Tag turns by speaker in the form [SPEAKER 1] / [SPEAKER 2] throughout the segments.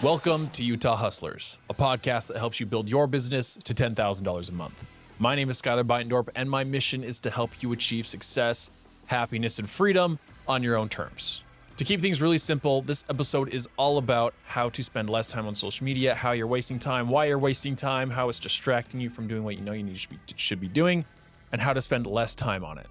[SPEAKER 1] Welcome to Utah Hustlers, a podcast that helps you build your business to $10,000 a month. My name is Skylar Bytendorp, and my mission is to help you achieve success, happiness, and freedom on your own terms. To keep things really simple, this episode is all about how to spend less time on social media, how you're wasting time, why you're wasting time, how it's distracting you from doing what you know you should be doing, and how to spend less time on it.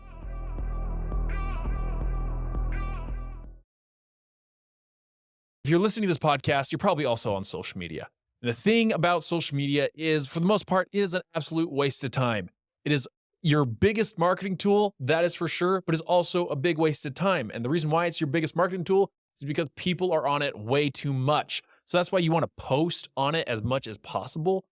[SPEAKER 1] If you're listening to this podcast, you're probably also on social media. And the thing about social media is, for the most part, it is an absolute waste of time. It is your biggest marketing tool, that is for sure, but it's also a big waste of time. And the reason why it's your biggest marketing tool is because people are on it way too much. So that's why you want to post on it as much as possible,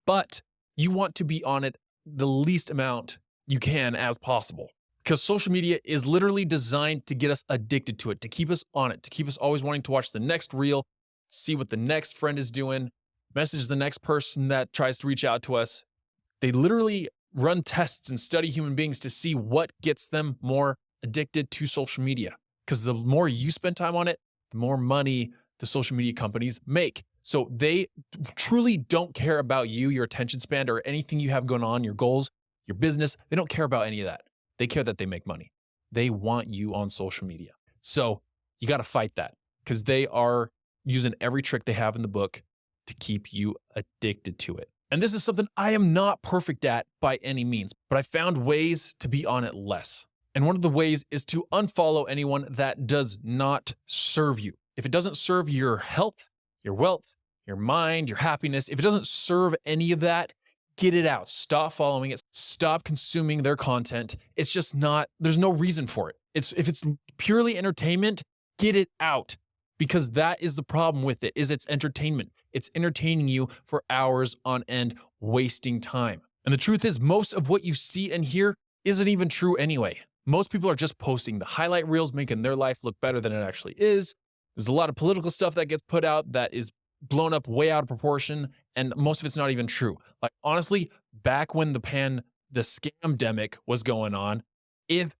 [SPEAKER 1] but you want to be on it the least amount you can as possible. Because social media is literally designed to get us addicted to it, to keep us on it, to keep us always wanting to watch the next reel, see what the next friend is doing, message the next person that tries to reach out to us. They literally run tests and study human beings to see what gets them more addicted to social media. Because the more you spend time on it, the more money the social media companies make. So they truly don't care about you, your attention span, or anything you have going on, your goals, your business. They don't care about any of that. They care that they make money. They want you on social media. So you got to fight that, because they are using every trick they have in the book to keep you addicted to it. And this is something I am not perfect at by any means, but I found ways to be on it less. And one of the ways is to unfollow anyone that does not serve you. If it doesn't serve your health, your wealth, your mind, your happiness, if it doesn't serve any of that, get it out. Stop following it. Stop consuming their content. It's just not, there's no reason for it. If it's purely entertainment, get it out, because that is the problem with it, is it's entertainment. It's entertaining you for hours on end, wasting time. And the truth is, most of what you see and hear isn't even true anyway. Most people are just posting the highlight reels, making their life look better than it actually is. There's a lot of political stuff that gets put out that is blown up way out of proportion, and most of it's not even true. Like, honestly, back when the scamdemic was going on, if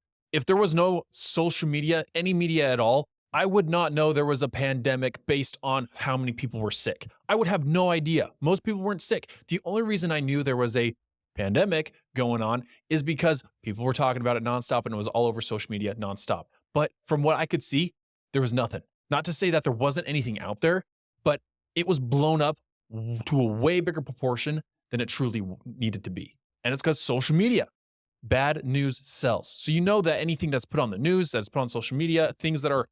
[SPEAKER 1] there was no social media, any media at all, I would not know there was a pandemic based on how many people were sick. I would have no idea. Most people weren't sick. The only reason I knew there was a pandemic going on is because people were talking about it nonstop, and it was all over social media nonstop. But from what I could see, there was nothing. Not to say that there wasn't anything out there, but it was blown up to a way bigger proportion than it truly needed to be. And it's because social media. Bad news sells. So you know that anything that's put on the news, that's put on social media, things that are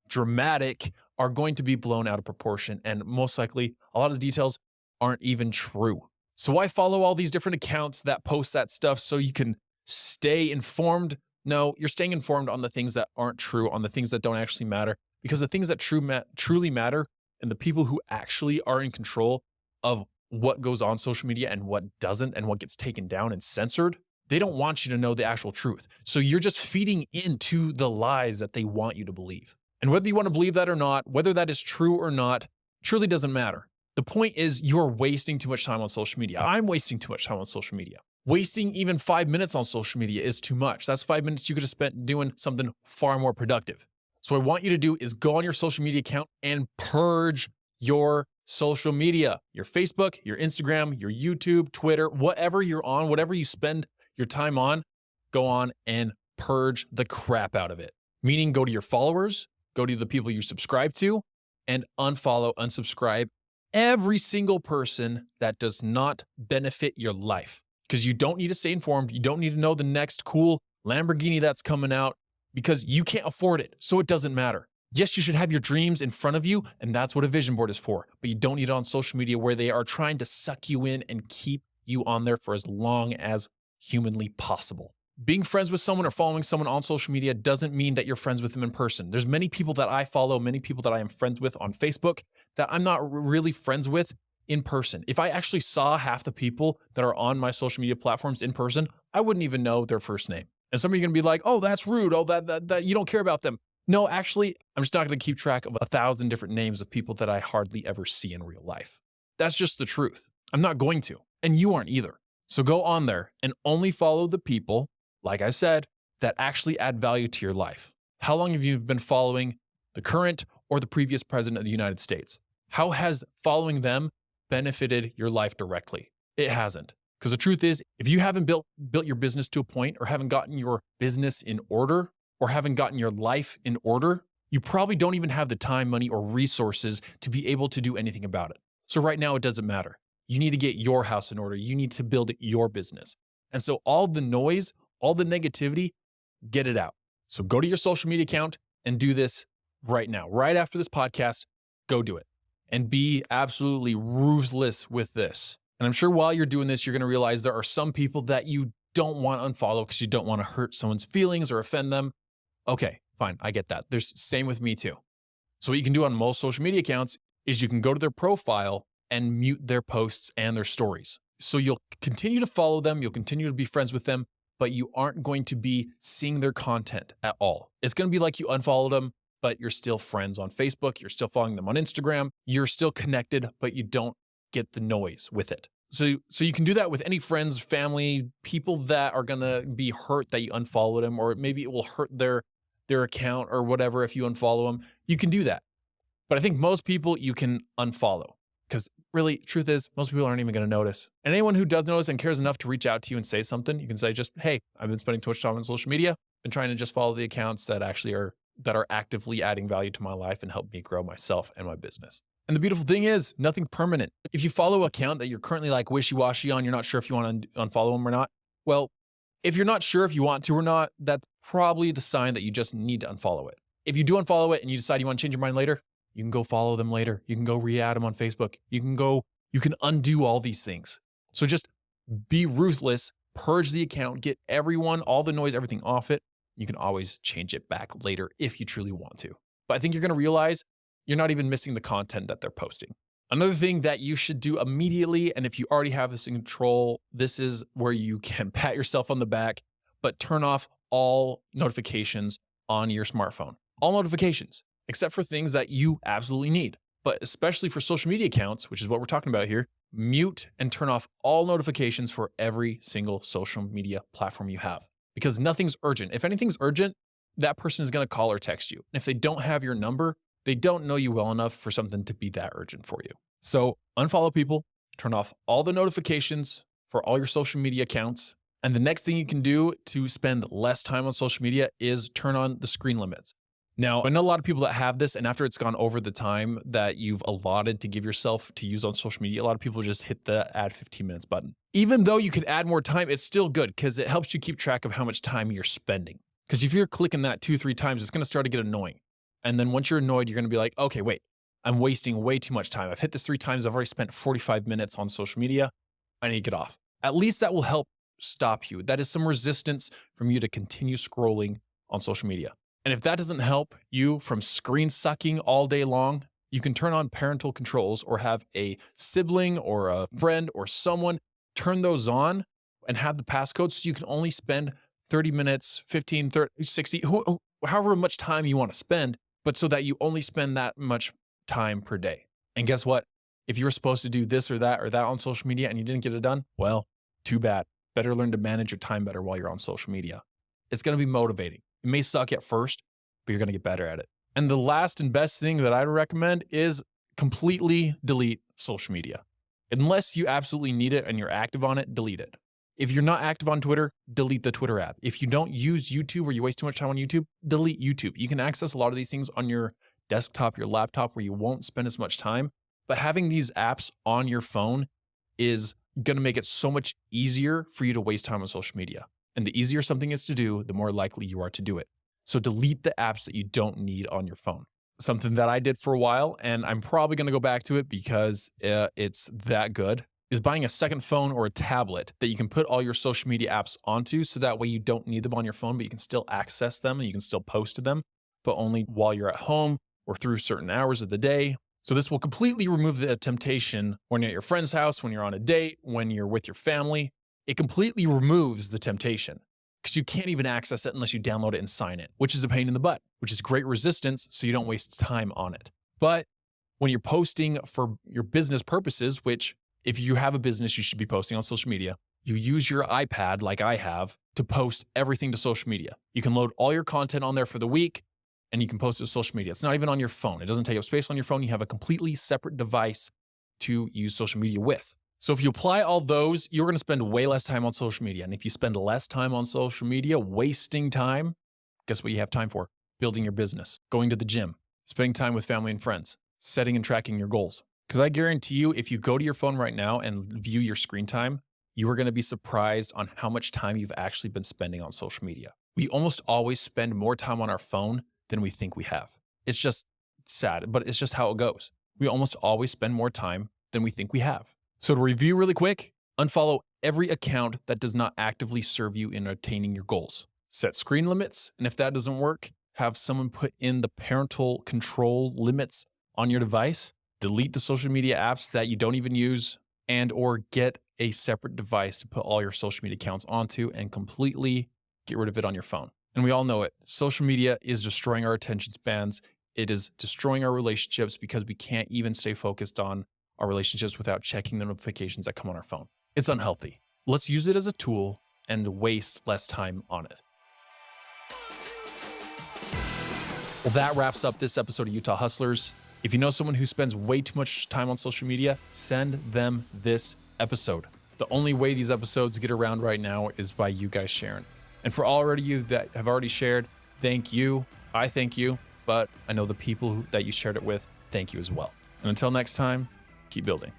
[SPEAKER 1] dramatic are going to be blown out of proportion. And most likely, a lot of the details aren't even true. So why follow all these different accounts that post that stuff so you can stay informed? No, you're staying informed on the things that aren't true, on the things that don't actually matter. Because the things that truly matter, and the people who actually are in control of what goes on social media and what doesn't, and what gets taken down and censored, they don't want you to know the actual truth. So you're just feeding into the lies that they want you to believe. And whether you want to believe that or not, whether that is true or not, truly doesn't matter. The point is, you're wasting too much time on social media. I'm wasting too much time on social media. Wasting even 5 minutes on social media is too much. That's 5 minutes you could have spent doing something far more productive. So what I want you to do is go on your social media account and purge your social media, your Facebook, your Instagram, your YouTube, Twitter, whatever you're on, whatever you spend your time on, go on and purge the crap out of it. Meaning, go to your followers, go to the people you subscribe to, and unfollow, unsubscribe every single person that does not benefit your life. Because you don't need to stay informed. You don't need to know the next cool Lamborghini that's coming out, because you can't afford it, so it doesn't matter. Yes, you should have your dreams in front of you, and that's what a vision board is for, but you don't need it on social media where they are trying to suck you in and keep you on there for as long as humanly possible. Being friends with someone or following someone on social media doesn't mean that you're friends with them in person. There's many people that I follow, many people that I am friends with on Facebook that I'm not really friends with in person. If I actually saw half the people that are on my social media platforms in person, I wouldn't even know their first name. And some of you are going to be like, oh, that's rude. Oh, that you don't care about them. No, actually, I'm just not going to keep track of 1,000 different names of people that I hardly ever see in real life. That's just the truth. I'm not going to, and you aren't either. So go on there and only follow the people, like I said, that actually add value to your life. How long have you been following the current or the previous president of the United States? How has following them benefited your life directly? It hasn't. Because the truth is, if you haven't built your business to a point, or haven't gotten your business in order, or haven't gotten your life in order, you probably don't even have the time, money, or resources to be able to do anything about it. So right now, it doesn't matter. You need to get your house in order. You need to build your business. And so all the noise, all the negativity, get it out. So go to your social media account and do this right now. Right after this podcast, go do it. And be absolutely ruthless with this. And I'm sure while you're doing this, you're going to realize there are some people that you don't want to unfollow because you don't want to hurt someone's feelings or offend them. Okay, fine. I get that. There's same with me too. So what you can do on most social media accounts is you can go to their profile and mute their posts and their stories. So you'll continue to follow them. You'll continue to be friends with them, but you aren't going to be seeing their content at all. It's going to be like you unfollowed them, but you're still friends on Facebook. You're still following them on Instagram. You're still connected, but you don't get the noise with it. So you can do that with any friends, family, people that are going to be hurt that you unfollowed them, or maybe it will hurt their account or whatever if you unfollow them. You can do that. But I think most people you can unfollow, because really, truth is, most people aren't even going to notice. And anyone who does notice and cares enough to reach out to you and say something, you can say just, hey, I've been spending too much time on social media, been trying to just follow the accounts that actually are actively adding value to my life and help me grow myself and my business. And the beautiful thing is, nothing permanent. If you follow an account that you're currently like wishy-washy on, you're not sure if you want to unfollow them or not, well, if you're not sure if you want to or not, that's probably the sign that you just need to unfollow it. If you do unfollow it and you decide you want to change your mind later, you can go follow them later. You can go re-add them on Facebook. You can undo all these things. So just be ruthless, purge the account, get everyone, all the noise, everything off it. You can always change it back later if you truly want to. But I think you're going to realize you're not even missing the content that they're posting. Another thing that you should do immediately, and if you already have this in control, this is where you can pat yourself on the back, but turn off all notifications on your smartphone. All notifications, except for things that you absolutely need. But especially for social media accounts, which is what we're talking about here, mute and turn off all notifications for every single social media platform you have. Because nothing's urgent. If anything's urgent, that person is going to call or text you. And if they don't have your number, they don't know you well enough for something to be that urgent for you. So unfollow people, turn off all the notifications for all your social media accounts. And the next thing you can do to spend less time on social media is turn on the screen limits. Now, I know a lot of people that have this, and after it's gone over the time that you've allotted to give yourself to use on social media, a lot of people just hit the add 15 minutes button. Even though you could add more time, it's still good because it helps you keep track of how much time you're spending. Because if you're clicking that 2-3 times, it's going to start to get annoying. And then once you're annoyed, you're going to be like, okay, wait, I'm wasting way too much time. I've hit this 3 times. I've already spent 45 minutes on social media. I need to get off. At least that will help stop you. That is some resistance from you to continue scrolling on social media. And if that doesn't help you from screen sucking all day long, you can turn on parental controls or have a sibling or a friend or someone turn those on and have the passcode so you can only spend 30 minutes, 15, 30, 60, however much time you want to spend, but so that you only spend that much time per day. And guess what? If you were supposed to do this or that on social media and you didn't get it done, well, too bad. Better learn to manage your time better while you're on social media. It's going to be motivating. It may suck at first, but you're going to get better at it. And the last and best thing that I'd recommend is completely delete social media. Unless you absolutely need it and you're active on it, delete it. If you're not active on Twitter, delete the Twitter app. If you don't use YouTube or you waste too much time on YouTube, delete YouTube. You can access a lot of these things on your desktop, your laptop, where you won't spend as much time. But having these apps on your phone is going to make it so much easier for you to waste time on social media. And the easier something is to do, the more likely you are to do it. So delete the apps that you don't need on your phone. Something that I did for a while, and I'm probably going to go back to it because it's that good, is buying a second phone or a tablet that you can put all your social media apps onto, so that way you don't need them on your phone, but you can still access them and you can still post to them, but only while you're at home or through certain hours of the day. So this will completely remove the temptation when you're at your friend's house, when you're on a date, when you're with your family. It completely removes the temptation because you can't even access it unless you download it and sign it, which is a pain in the butt, which is great resistance so you don't waste time on it. But when you're posting for your business purposes, which if you have a business, you should be posting on social media, you use your iPad like I have to post everything to social media. You can load all your content on there for the week. and you can post it to social media. It's not even on your phone. It doesn't take up space on your phone. You have a completely separate device to use social media with. So if you apply all those, you're going to spend way less time on social media. And if you spend less time on social media, wasting time, guess what you have time for? Building your business, going to the gym, spending time with family and friends, setting and tracking your goals. Because I guarantee you, if you go to your phone right now and view your screen time, you are going to be surprised on how much time you've actually been spending on social media. We almost always spend more time on our phone than we think we have. It's just sad, but it's just how it goes. We almost always spend more time than we think we have. So to review really quick, unfollow every account that does not actively serve you in attaining your goals. Set screen limits, and if that doesn't work, have someone put in the parental control limits on your device. Delete the social media apps that you don't even use, and or get a separate device to put all your social media accounts onto and completely get rid of it on your phone. And we all know it. Social media is destroying our attention spans. It is destroying our relationships because we can't even stay focused on our relationships without checking the notifications that come on our phone. It's unhealthy. Let's use it as a tool and waste less time on it. Well, that wraps up this episode of Utah Hustlers. If you know someone who spends way too much time on social media, send them this episode. The only way these episodes get around right now is by you guys sharing. And for all of you that have already shared, thank you. I thank you, but I know the people that you shared it with, thank you as well. And until next time, keep building.